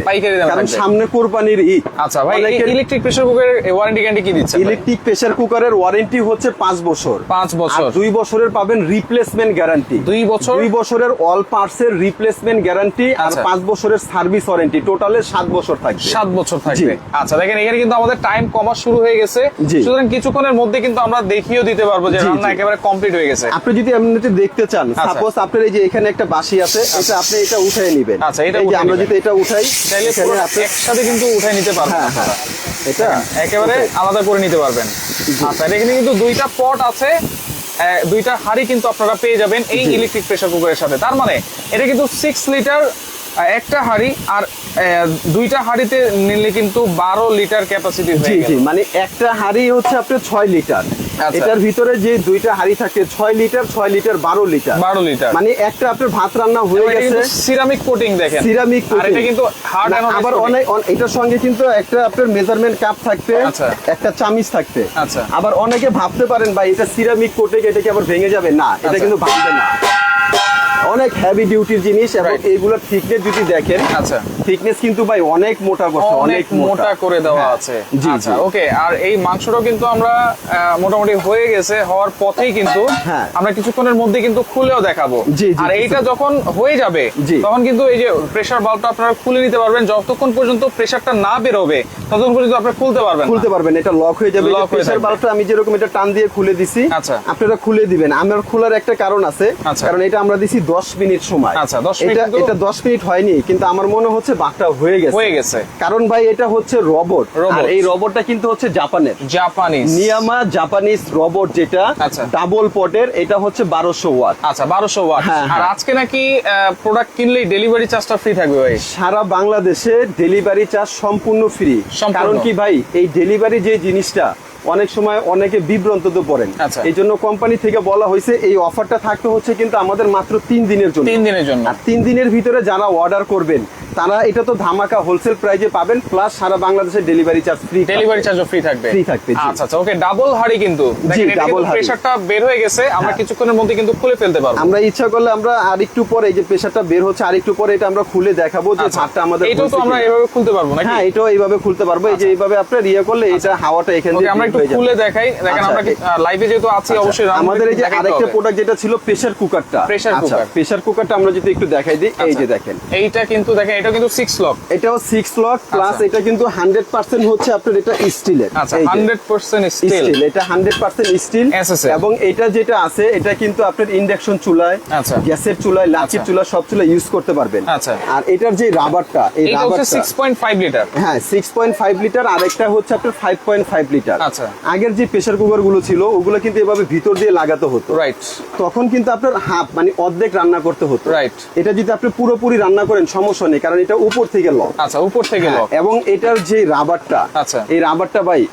কারণ সামনে কুরবানির ঈদ। আচ্ছা ভাই, ইলেকট্রিক প্রেসার কুকারের ওয়ারেন্টি গ্যারান্টি কি দিচ্ছে? ইলেকট্রিক প্রেসার কুকারের ওয়ারেন্টি হচ্ছে 5 বছর। 5 বছর। 2 বছরের পাবেন রিপ্লেসমেন্ট গ্যারান্টি। 2 বছরের অল পার্টস এর রিপ্লেসমেন্ট গ্যারান্টি, আর 5 বছরের সার্ভিস ওয়ারেন্টি। টোটালে 7 বছর থাকবে। 7 বছর থাকবে। আচ্ছা, দেখেন এখানে কিন্তু আমাদের টাইম কমা শুরু হয়ে গেছে, সুতরাং কিছুক্ষণের মধ্যে কিন্তু আমরা দেখিয়েও দিতে পারবো যে রান্না একেবারে কমপ্লিট হয়ে গেছে। আপনি যদি এমনিতে দেখতে চান, সাপোজ আপনার এই যে এখানে একটা বাসি আছে, এটা আপনি এটা উঠায় নেবেন। আচ্ছা, এটা আমরা যদি এটা উঠাই তাহলে আপনি একসাথে কিন্তু উঠাই নিতে পারবেন। এটা একেবারে আলাদা করে নিতে পারবেন। আচ্ছা, এখানে কিন্তু 2টা পট আছে, 2টা হাঁড়ি কিন্তু আপনারা পেয়ে যাবেন এই ইলেকট্রিক প্রেসার কুকারের সাথে। তার মানে এটা কিন্তু 6 লিটার একটা হাঁড়ি, আর 2টা হাঁড়িতে নিলে কিন্তু 12 লিটার ক্যাপাসিটি হয়ে গেল। মানে একটা হাঁড়ি হচ্ছে আপনার 6 লিটার। এটার ভিতরে যে 2টা হাঁড়ি থাকে 6 লিটার 12 লিটার। মানে একটা আপনার ভাত রান্না হয়ে গেছে। সিরামিক কোটিং দেখেন, সিরামিক কোটিং। আর এটা কিন্তু হার্ড অ্যানোড। আবার অনেক এটার সঙ্গে কিন্তু একটা আপনার মেজারমেন্ট কাপ থাকবে, একটা চামিচ থাকবে। আচ্ছা, আবার অনেকে ভাবতে পারেন ভাই এটা সিরামিক কোটিং, এটা কি আবার ভেঙে যাবে? না, এটা কিন্তু ভাঙবে না। অনেক হেভি ডিউটির জিনিস। এবং এইগুলোর থিকনেস যদি দেখেন, আচ্ছা থিকনেস কিন্তু ভাই অনেক মোটা করছে, অনেক মোটা করে দেওয়া আছে। আচ্ছা, ওকে। আর এই মাংসটাও কিন্তু আমরা মোটামুটি হয়ে গেছে, হওয়ার পথেই কিন্তু আমরা কিছুক্ষণের মধ্যে কিন্তু খুলেও দেখাবো। আর এইটা যখন হয়ে যাবে তখন কিন্তু এই যে প্রেসার বাল্বটা আপনারা খুলে নিতে পারবেন। যতক্ষণ পর্যন্ত প্রেসারটা না বের হবে ততক্ষণ পর্যন্ত আপনারা খুলতে পারবেন। এটা লক হয়ে যাবে। প্রেসার বাল্বটা আমি যেরকম এটা টান দিয়ে খুলে দিছি, আচ্ছা আপনারা খুলে দিবেন। আমার খোলার একটা কারণ আছে, কারণ এটা আমরা দিছি 10 মিনিট সময়। আচ্ছা, 10 মিনিট। এটা 10 মিনিট হয়নি, কিন্তু আমার মনে হচ্ছে বাকটা হয়ে গেছে। কারণ ভাই এটা হচ্ছে রোবট, আর এই রোবটটা কিন্তু হচ্ছে জাপানিজ নিয়ামা জাপানিজ রোবট, যেটা ডাবল পটের। এটা হচ্ছে 1200 ওয়াট। আচ্ছা, 1200 ওয়াট। আর আজকে নাকি প্রোডাক্ট কিনলেই ডেলিভারি চার্জটা ফ্রি থাকবে ভাই? সারা বাংলাদেশে ডেলিভারি চার্জ সম্পূর্ণ ফ্রি। কারণ কি ভাই, এই ডেলিভারি যে জিনিসটা অনেক সময় অনেকে বিভ্রান্ত তো পড়েন। এই জন্য কোম্পানি থেকে বলা হয়েছে এই অফারটা থাকতে হচ্ছে কিন্তু আমাদের মাত্র 3 দিনের জন্য। 3 দিনের জন্য। আর 3 দিনের ভিতরে যারা অর্ডার করবেন তারা এটা তো ধামাকা হোলসেল প্রাইজে পাবেন, প্লাস সারা বাংলাদেশে ডেলিভারি চার্জ ফ্রি। ডেলিভারি চার্জও ফ্রি থাকবে। আচ্ছা আচ্ছা, ওকে। ডাবল হাড়ি কিন্তু দেখেন, এটা কিন্তু প্রেসারটা বের হয়ে গেছে, আমরা কিছুক্ষণের মধ্যে কিন্তু খুলে ফেলতে পারবো। আমরা ইচ্ছা করলে আমরা আরেকটু পরে এই যে প্রেসারটা বের হচ্ছে আরেকটু পরে এটা আমরা খুলে দেখাবো যে ভাতটা আমাদের। এটাও তো আমরা এইভাবে খুলতে পারবো নাকি? হ্যাঁ, এটাও এইভাবে খুলতে পারবো। এই যে এইভাবে আপনি করলে এটা হাওয়াটা এখান থেকে আমরা একটু খুলে দেখাই। দেখেন, আমরা লাইভে যেহেতু আছি অবশ্যই আমাদের এই যে আরেকটা প্রোডাক্ট যেটা ছিল প্রেসার কুকারটা। প্রেসার কুকারটা আমরা যদি একটু দেখাই দিই, এই যে দেখেন, এইটা কিন্তু দেখেন এটা কিন্তু 6 লক, এটাও 6 লক প্লাস এটা কিন্তু 100% হচ্ছে আপনার এটা স্টিলের। আচ্ছা 100% স্টিল, এটা 100% স্টিল এবং এটা যেটা আছে এটা কিন্তু আপনার ইন্ডাকশন চুলায়, আচ্ছা গ্যাসের চুলায়, লাচির চুলা সব চুলা ইউজ করতে পারবেন। আচ্ছা আর এটার যে রাবারটা, এই রাবারটা 6.5 লিটার, হ্যাঁ 6.5 লিটার, আর একটা হচ্ছে আপনার 5.5 লিটার। আচ্ছা আগের যে প্রেসার কুকার গুলো ছিল ওগুলো কিন্তু এভাবে ভিতর দিয়ে লাগাতে হতো, রাইট, তখন কিন্তু আপনার হাফ মানে অর্ধেক রান্না করতে হতো, রাইট। এটা যদি আপনি পুরোপুরি রান্না করেন সমস্যা নেই, কারণ এটা উপর থেকে লক। আচ্ছা উপর থেকে লক, এবং এটার যে রাবারটা, আচ্ছা এই রাবারটা ভাই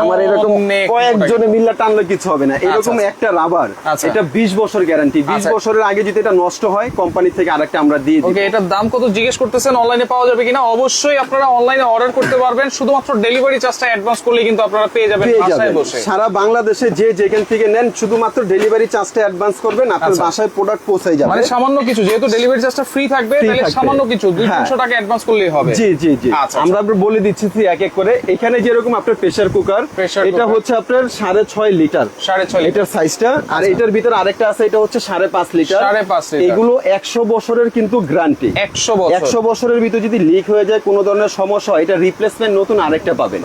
আমার এরকম কয়েকজনে মিল্লা টানলে কিছু হবে না, এরকম একটা রাবার, এটা 20 বছর গ্যারান্টি। 20 বছরের আগে যদি এটা নষ্ট হয় কোম্পানি থেকে আরেকটা আমরা দিয়ে দিই। ওকে, এটার দাম কত জিজ্ঞেস করতেছেন, অনলাইনে পাওয়া যাবে কিনা? অবশ্যই আপনারা অনলাইনে অর্ডার করতে পারবেন, শুধুমাত্র ডেলিভারি চার্জটা অ্যাডভান্স করলে কিন্তু আপনারা পেয়ে যাবেন বাসায় বসে। সারা বাংলাদেশে যে যেখান থেকে নেন শুধুমাত্র ডেলিভারি চার্জটা অ্যাডভান্স করবেন, আপনার বাসায় প্রোডাক্ট পৌঁছে যাবে। মানে সামান্য কিছু, যেহেতু ডেলিভারি চার্জটা ফ্রি থাকবে, তাহলে সামান্য কিছু 200 টাকা অ্যাডভান্স করলেই হবে। জি জি জি, আমরা বলে দিচ্ছি এক এক করে। এখানে যেরকম আপনার প্রেসার কুকার, এটা হচ্ছে আপনার 6.5 লিটার, 6.5 লিটার সাইজটা। আর এটার ভিতর আরেকটা আছে, এটা হচ্ছে 5.5 লিটার, 5.5 লিটার। এগুলো 100 বছরের কিন্তু গ্যারান্টি। 100 বছরের ভিতর যদি লিক হয়ে যায়, কোনো ধরনের সমস্যা হয়, এটা রিপ্লেসমেন্ট নতুন আরেকটা পাবেন।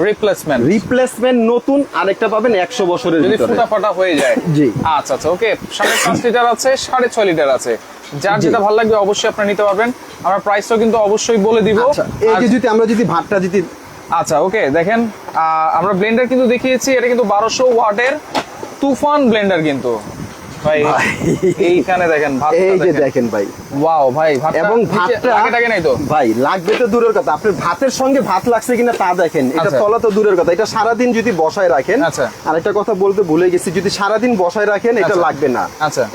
রিপ্লেসমেন্ট নতুন আরেকটা পাবেন 100 বছরের ভিতরে, যদি ফুটাফাটা হয়ে যায়। জি আচ্ছা আচ্ছা, ওকে। 5.5 লিটার আছে, 6.5 লিটার আছে, যার যেটা ভালো লাগবে অবশ্যই আপনি নিতে পারবেন। আমরা প্রাইসটাও কিন্তু অবশ্যই বলে দিব। এই যে যদি আমরা যদি ভাতটা যদি, আচ্ছা ওকে, দেখেন আমরা ব্লেন্ডার কিন্তু দেখিয়েছি, এটা কিন্তু 1200 ওয়াটের তুফান ব্লেন্ডার কিন্তু ভাই। এইখানে দেখেন ভাতটা, এই যে দেখেন ভাই, ওয়াও ভাই, ভাতটা এবং ভাতটা আগে নাই তো ভাই, লাগবে তো দূরের কথা, আপনার ভাতের সঙ্গে ভাত লাগছে কিনা তা দেখেন। এটা তলা তো দূরের কথা, এটা সারাদিন যদি বসায় রাখেন। আর একটা কথা বলতে ভুলে গেছি, যদি সারাদিন বসায় রাখেন এটা লাগবে না।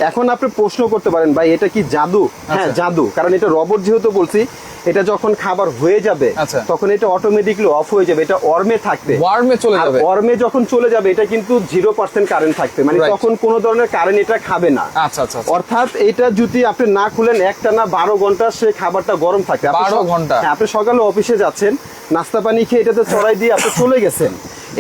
এখন আপনি প্রশ্ন করতে পারেন ভাই এটা কি জাদু? হ্যাঁ জাদু, কারণ এটা রবট যেহেতু বলছি, এটা যখন খাবার হয়ে যাবে তখন এটা অটোমেটিকলি অফ হয়ে যাবে, এটা ওয়ার্মে থাকবে, ওয়ার্মে চলে যাবে। ওয়ার্মে যখন চলে যাবে এটা কিন্তু 0% কারেন্ট থাকবে, মানে তখন কোনো ধরনের কারেন্ট এটা খাবে না। আচ্ছা আচ্ছা, অর্থাৎ এটা যদি আপনি না খুলেন একটানা 12 ঘন্টা সে খাবারটা গরম থাকবে। 12 ঘন্টা, আপনি সকালে অফিসে যাচ্ছেন, নাস্তা পানি খেয়ে এটাতে চড়াই দিয়ে আপনি চলে গেছেন,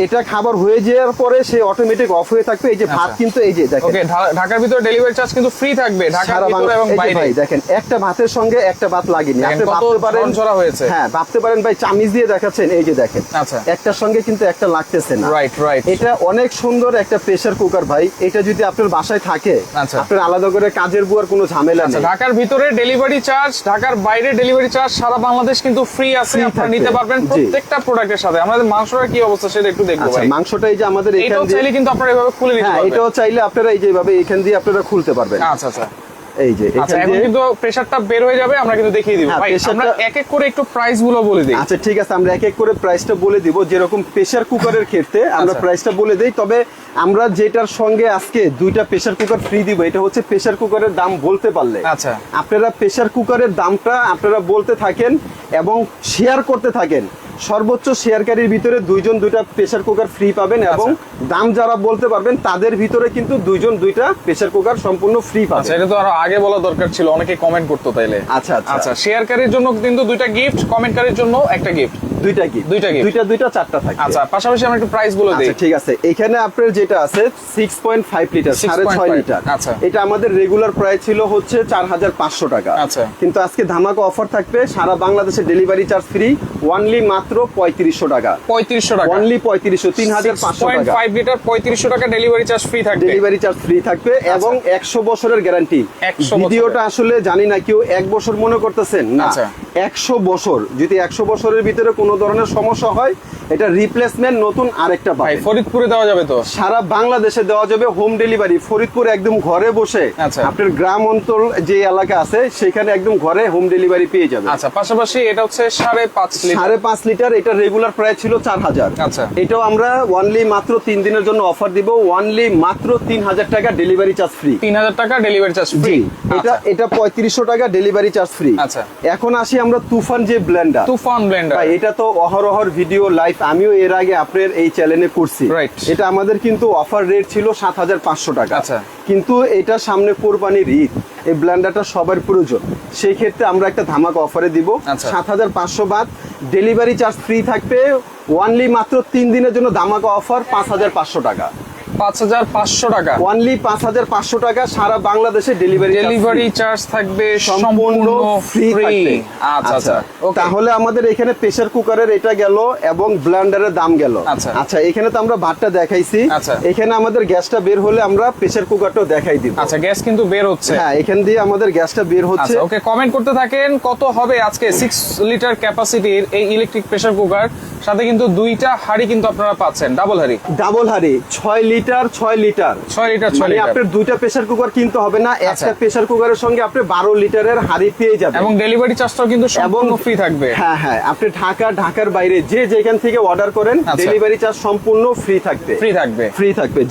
এটা খাবার হয়ে যাওয়ার পরে সে অটোমেটিক অফ হয়ে থাকবে। এই যে ভাত কিন্তু এই যে দেখেন, ওকে, ঢাকার ভিতরে ডেলিভারি চার্জ কিন্তু ফ্রি থাকবে, ঢাকার ভিতরে এবং বাইরে। দেখেন একটা ভাতের সঙ্গে একটা ভাত লাগেনি, আপনি ভাবতে পারেন ছড়া হয়েছে। হ্যাঁ ভাবতে পারেন ভাই চামিচ দিয়ে দেখাচ্ছেন, এই যে দেখেন, আচ্ছা একটার সঙ্গে কিন্তু একটা লাগতেছে না। রাইট রাইট, এটা অনেক সুন্দর একটা প্রেসার কুকার ভাই। এটা যদি আপনার বাসায় থাকে, আপনার আলাদা করে কাজের বুয়ার কোনো ঝামেলা নেই। ঢাকার ভিতরে ডেলিভারি চার্জ, ঢাকার বাইরে ডেলিভারি চার্জ, সারা বাংলাদেশ কিন্তু ফ্রি আছে, আপনারা নিতে পারবেন প্রত্যেকটা প্রোডাক্টের সাথে। আমাদের মাংসটার কি অবস্থা সেটা একটু দেখবো ভাই। মাংসটা এই যে আমাদের এখান দিয়ে চাইলে কিন্তু আপনারা এভাবে খুলে নিতে পারবেন। এটাও চাইলে আপনারা এই যে এভাবে এখান দিয়ে আপনারা খুলতে পারবেন। আচ্ছা আচ্ছা, এই যে এখন কিন্তু প্রেসারটা বের হয়ে যাবে, আমরা কিন্তু দেখিয়ে দিব ভাই। আমরা এক এক করে একটু প্রাইস গুলো বলে দিই। আচ্ছা ঠিক আছে, আমরা এক এক করে প্রাইসটা বলে দিব। যেরকম প্রেসার কুকারের ক্ষেত্রে আমরা প্রাইসটা বলে দেই, তবে আমরা যেটার সঙ্গে আজকে 2টা প্রেসার কুকার ফ্রি দিব, এটা হচ্ছে প্রেসার কুকারের দাম বলতে পারলে। আচ্ছা, আপনারা প্রেসার কুকারের দামটা আপনারা বলতে থাকেন এবং শেয়ার করতে থাকেন। সর্বোচ্চ শেয়ারকারীর ভিতরে 2 জন 2টা প্রেসার কুকার ফ্রি পাবেন, এবং দাম যারা বলতে পারবেন তাদের ভিতরে কিন্তু 2 জন 2টা প্রেসার কুকার সম্পূর্ণ ফ্রি পাবেন। আচ্ছা, এটা তো আরো আগে বলা দরকার ছিল, অনেকে কমেন্ট করতো তাইলে। আচ্ছা আচ্ছা, শেয়ারকারীর জন্য কিন্তু 2টা গিফট, কমেন্টকারীর জন্য একটা গিফট, 2টা গিফট, 2টা 4টা থাকে। আচ্ছা, পাশাপাশি আমরা একটু প্রাইস বলে দেই। ঠিক আছে, এখানে আপনার যেটা আছে 6.5 লিটার, 6.5 লিটার, আচ্ছা, এটা আমাদের রেগুলার প্রাইস ছিল হচ্ছে 4500 টাকা। আচ্ছা, কিন্তু আজকে ধামাকা অফার থাকবে, সারা বাংলাদেশে ডেলিভারি চার্জ ফ্রি, অনলি মাত্র 3500 টাকা। 3500 টাকা, অনলি 3500, 3500 টাকা। 5 লিটার 3500 টাকা ডেলিভারি চার্জ ফ্রি থাকবে, ডেলিভারি চার্জ ফ্রি থাকবে, এবং 100 বছরের গ্যারান্টি। ভিডিওটা আসলে জানি না কেউ 1 বছর মনে করতেছেন না, 100 বছর। যদি 100 বছরের ভিতরে কোনো ধরনের সমস্যা হয়, এটা রিপ্লেসমেন্ট নতুন আরেকটা পাবেন। ফরিদপুরে দেওয়া যাবে তো? সারা বাংলাদেশে দেওয়া যাবে, হোম ডেলিভারি। ফরিদপুর একদম ঘরে বসে, আপনার গ্রাম অঞ্চল যে এলাকা আছে সেখানে একদম ঘরে হোম ডেলিভারি পেয়ে যাবে। আচ্ছা, পাশাপাশি এটা হচ্ছে 5.5 লিটার, 5.5 লিটার, এটা রেগুলার প্রাইস ছিল 4000। আচ্ছা, এটাও আমরা অনলি মাত্র 3 দিনের জন্য অফার দিব, অনলি মাত্র 3000 টাকা ডেলিভারি চার্জ ফ্রি। 3000 টাকা ডেলিভারি চার্জ ফ্রি। এটা 3500 টাকা ডেলিভারি চার্জ ফ্রি। আচ্ছা, এখন আসি আমরা তুফান যে ব্লেন্ডার, তুফান ব্লেন্ডার, এটা তো অহরহর ভিডিও লাইভ আমিও এর আগে আপনার এই চ্যানেলে করছি। এটা আমাদের কিন্তু অফার রেট ছিল 7500 টাকা। আচ্ছা, কিন্তু এটা সামনে কোরবানির ঈদ, এই ব্লেন্ডারটা সবার প্রয়োজন, সেই ক্ষেত্রে আমরা একটা ধামাকা অফারে দিব। 7500 বাদ, ডেলিভারি চার্জ ফ্রি থাকবে, অনলি মাত্র 3 দিনের জন্য ধামাকা অফার 5500 টাকা। 5,500 টাকা, অনলি 5,500 টাকা, সারা বাংলাদেশে ডেলিভারি চার্জ থাকবে সম্পূর্ণ ফ্রি। আচ্ছা আচ্ছা, তাহলে আমাদের এখানে প্রেসার কুকারের এটা গেল এবং ব্লেন্ডারের দাম গেল। আচ্ছা, এখানে তো আমরা ভাতটা দেখাইছি, এখানে আমাদের গ্যাসটা বের হলে আমরা প্রেসার কুকারটাও দেখাই দিব। আচ্ছা, গ্যাস কিন্তু বের হচ্ছে, হ্যাঁ, এখান দিয়ে আমাদের গ্যাসটা বের হচ্ছে। ওকে, কমেন্ট করতে থাকেন কত হবে আজকে 6 লিটার ক্যাপাসিটির এই ইলেকট্রিক প্রেসার কুকার, সাথে কিন্তু দুইটা হাড়ি কিন্তু আপনারা পাচ্ছেন, ডাবল হাড়ি 6 লিটার 6 লিটার মানে আপনার দুইটা প্রেসার কুকার কিনতে হবে না, একটা প্রেসার কুকারের সঙ্গে আপনি 12 লিটারের হাড়ি পেয়ে যাবেন, এবং ডেলিভারি চার্জটাও কিন্তু সম্পূর্ণ ফ্রি থাকবে। হ্যাঁ হ্যাঁ, আপনি ঢাকার বাইরে যে যেখান থেকে অর্ডার করেন, ডেলিভারি চার্জ সম্পূর্ণ ফ্রি থাকবে।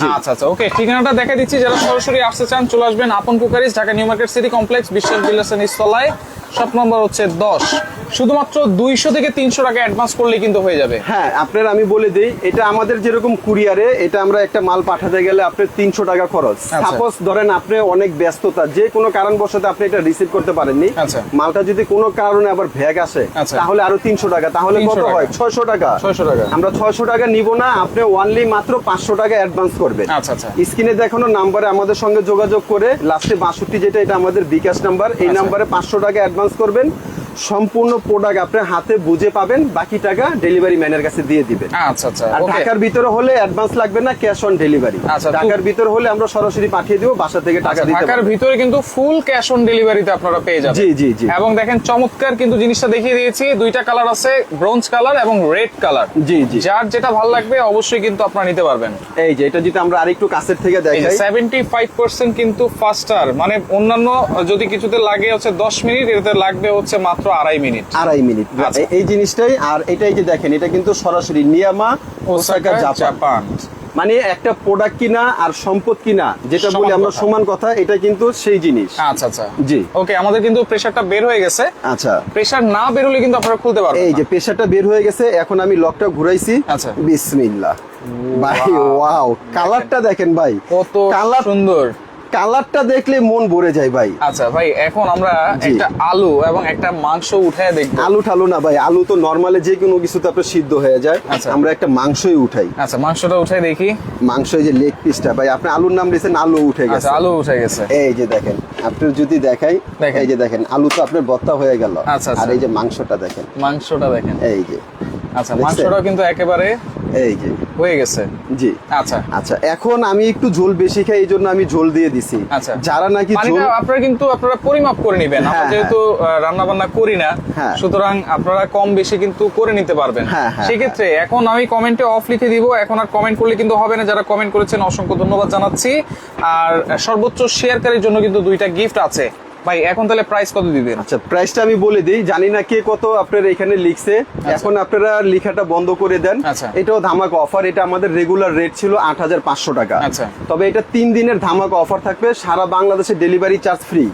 জি আচ্ছা আচ্ছা, ওকে, ঠিকানাটা দেখা দিচ্ছি, যারা সরাসরি আসতে চান চলে আসবেন আপন cookeries, Dhaka new market city complex, বিশ্বাস বিল্ডার্সের নিচতলায়, শপ নম্বর হচ্ছে 10। শুধুমাত্র 200 থেকে 300 টাকা অ্যাডভান্স করলেই কিন্তু হয়ে যাবে। হ্যাঁ, আপনার আমি বলে দিই, এটা আমাদের যেরকম কুরিয়ারে এটা আমরা একটা মাল পাঠাতে গেলে আপনার 300 টাকা খরচ। সাপোজ ধরেন আপনি অনেক ব্যস্ততা, যে কোনো কারণবশত আপনি এটা রিসিভ করতে পারেননি, মালটা যদি কোনো কারণে আবার ভ্যাগ আসে, তাহলে আরো 300 টাকা, তাহলে কত হয়? 600 টাকা। আমরা 600 টাকা নিব না, আপনি অনলি মাত্র 500 টাকা অ্যাডভান্স করবেন। আচ্ছা আচ্ছা, স্ক্রিনে দেখানো নাম্বারে আমাদের সঙ্গে যোগাযোগ করে লাস্টে 62 যেটা, এটা আমাদের বিকাশ নাম্বার, এই নাম্বারে 500 টাকা অ্যাডভান্স করবেন। সম্পূর্ণ প্রোডাক্ট আপনার হাতে বুঝে পাবেন, বাকি টাকা ডেলিভারি ম্যানের কাছে দিয়ে দিবেন। আচ্ছা আচ্ছা, আর ঢাকার ভিতরে হলে অ্যাডভান্স লাগবে না, ক্যাশ অন ডেলিভারি। ঢাকার ভিতরে হলে আমরা সরাসরি পাঠিয়ে দিব, বাসা থেকে টাকা দিতে। ঢাকার ভিতরে কিন্তু ফুল ক্যাশ অন ডেলিভারিতে আপনারা পেয়ে যাবেন। জি জি জি, এবং দেখেন চমৎকার কিন্তু জিনিসটা দেখিয়ে দিয়েছি, দুইটা কালার আছে, ব্রোঞ্জ কালার এবং রেড কালার। জি জি, যার যেটা ভালো লাগবে অবশ্যই কিন্তু আপনারা নিতে পারবেন। এই যে এটা যেটা আমরা আরেকটু কাছের থেকে দেখাই, 75% কিন্তু ফাস্টার, মানে অন্যান্য যদি কিছুতে লাগে হচ্ছে 10 মিনিট, এটাতে লাগবে হচ্ছে মাত্র আড়াই মিনিট। এই জিনিসটাই। আর এটাই যে দেখেন, এটা কিন্তু সরাসরি নিয়ামা ওসাকা জাপান, মানে একটা প্রোডাক্ট কিনা আর সম্পদ কিনা যেটা বলি আমরা সমান কথা, এটা কিন্তু সেই জিনিস। আচ্ছা আচ্ছা, জি ওকে, আমাদের কিন্তু প্রেসারটা বের হয়ে গেছে। আচ্ছা, প্রেসার না বের হলে কিন্তু আপনারা খুলতে পারবেন। এই যে প্রেসারটা বের হয়ে গেছে, এখন আমি লকটা ঘুরাইছি। আচ্ছা, বিসমিল্লাহ। ভাই ওয়াও, কালারটা দেখেন ভাই, কত সুন্দর, কালারটা দেখলে মন ভরে যায় ভাই। আচ্ছা ভাই, এখন আমরা একটা আলু এবং একটা মাংস উঠায় দেখব। আলু ঠালু না ভাই, আলু তো নরমালি যে কোনো কিছুতে আপনার সিদ্ধ হয়ে যায়, আমরা একটা মাংসই উঠাই। আচ্ছা, মাংসটা উঠাই দেখি। মাংস, এই যে লেগ পিসটা ভাই, আপনি আলুর নাম দিয়েছেন, আলু উঠে গেছে। আচ্ছা, আলু উঠে গেছে। এই যে দেখেন, আপনি যদি দেখাই, এই যে দেখেন, আলু তো আপনার ভর্তা হয়ে গেল। আচ্ছা, আর এই যে মাংসটা দেখেন, এই যে। আচ্ছা, মাংসটাও কিন্তু একেবারে এই যে হয়ে গেছে। জি আচ্ছা আচ্ছা, এখন আমি একটু ঝোল বেশি খাই, এই জন্য আমি ঝোল দিয়ে দিছি। আচ্ছা, যারা নাকি ঝোল, আপনারা কিন্তু আপনারা পরিমাপ করে নেবেন, আমরা যেহেতু রান্না বান্না করি না, সুতরাং আপনারা কম বেশি কিন্তু করে নিতে পারবেন। সেক্ষেত্রে এখন আমি কমেন্টে অফ লিখে দিব, এখন আর কমেন্ট করলে কিন্তু হবে না। যারা কমেন্ট করেছেন অসংখ্য ধন্যবাদ জানাচ্ছি, আর সর্বোচ্চ শেয়ারকারীর জন্য কিন্তু 2টা গিফট আছে। ভাই এখন তাহলে প্রাইস কত দিবেন? আচ্ছা, প্রাইসটা আমি বলে দিই, জানি না কে কত আপনার এখানে লিখছে, এখন আপনারা লেখাটা বন্ধ করে দেন। এটাও ধামাকা অফার, এটা আমাদের রেগুলার রেট ছিল 8,500 টাকা। আচ্ছা, তবে এটা 3 দিনের ধামাকা অফার থাকবে, সারা বাংলাদেশে ডেলিভারি চার্জ ফ্রি।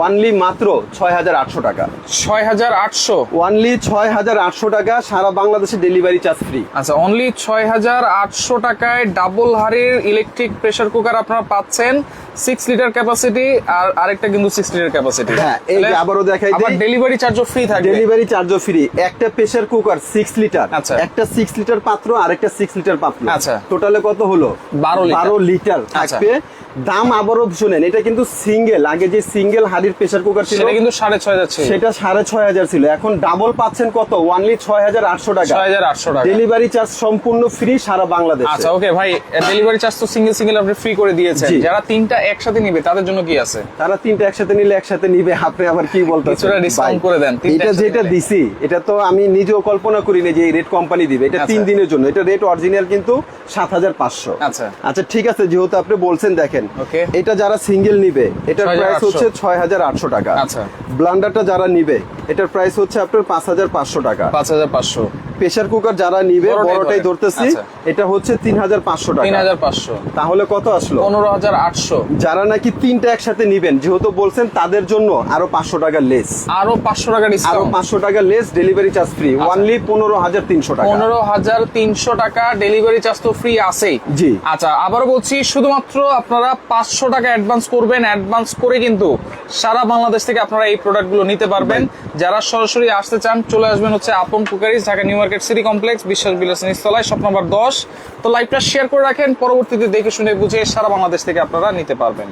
অনলি মাত্র 6,800 টাকা। 6,800, অনলি 6,800 টাকা, সারা বাংলাদেশে ডেলিভারি চার্জ ফ্রি। আচ্ছা, অনলি 6,800 টাকায় ডাবল হাড়ির ইলেকট্রিক প্রেসার কুকার আপনারা পাচ্ছেন, 6 লিটার ক্যাপাসিটি, আর আরেকটা কিন্তু 6 লিটার ক্যাপাসিটি। হ্যাঁ, এই যে আবারো দেখাই দিই, আবার ডেলিভারি চার্জও ফ্রি থাকবে। ডেলিভারি চার্জও ফ্রি। একটা প্রেসার কুকার 6 লিটার, একটা 6 লিটার পাত্র আর একটা 6 লিটার পাত্র। আচ্ছা, টোটালে কত হলো? 12 লিটার থাকবে। দাম আবারও শুনেন, এটা কিন্তু সিঙ্গেল, আগে যে সিঙ্গেল হাড়ির প্রেসার কুকার ছিল সেটা কিন্তু 6,500 ছিল, সেটা 6,500 ছিল, এখন ডাবল পাচ্ছেন কত? অনলি 6,800 টাকা। 6,800 টাকা, ডেলিভারি চার্জ সম্পূর্ণ ফ্রি সারা বাংলাদেশে। আচ্ছা ওকে ভাই, ডেলিভারি চার্জ তো সিঙ্গেল আপনি ফ্রি করে দিয়েছেন, যারা 3টা একসাথে নিবে তাদের জন্য কি আছে? তারা 3টা একসাথে নিলে একসাথে নিবে, আপনি আবার কি বলতেছেন? কিছুটা ডিসকাউন্ট করে দেন। এটা যেটা দিছি, এটা তো আমি নিজেও কল্পনা করিনি যে এই রেট কোম্পানি দিবে, এটা 3 দিনের জন্য, এটা রেট অরিজিনাল কিন্তু 7,500। আচ্ছা আচ্ছা, ঠিক আছে, যেহেতু আপনি বলছেন, দেখেন এটা যারা সিঙ্গেল নিবে এটার প্রাইস হচ্ছে 6,800 টাকা। আচ্ছা, ব্লান্ডারটা যারা নিবে এটার প্রাইস হচ্ছে আপনার 5,500 টাকা। 5,500। প্রেসার কুকার যারা নিবে, বড়টাই ধরতেছি, এটা হচ্ছে 3,500 টাকা। 3,500, তাহলে কত আসলো? 15,800। যারা নাকি 3টা একসাথে নিবেন, যেহেতু বলছেন, তাদের জন্য আরো 500 টাকা লেস, আরো 500 টাকা ডিসকাউন্ট, আরো 500 টাকা less, delivery charge free. Only 15,300 টাকা। 15,300 টাকা, ডেলিভারি চার্জ তো ফ্রি আছেই। জি আচ্ছা, আবারও বলছি, শুধুমাত্র আপনারা 500 টাকা অ্যাডভান্স করবেন, অ্যাডভান্স করে কিন্তু সারা বাংলাদেশ থেকে আপনারা এই প্রোডাক্টগুলো নিতে পারবেন। যারা সরাসরি আসতে চান চলে আসবেন হচ্ছে আপন cookeries, Dhaka new market city complex বিশ্বাস বিলাস নিচতলায় শপ নাম্বার 10। তো লাইভটা শেয়ার করে রাখেন, পরবর্তীতে দেখে শুনে বুঝে সারা বাংলাদেশ থেকে আপনারা নিতে পারবেন।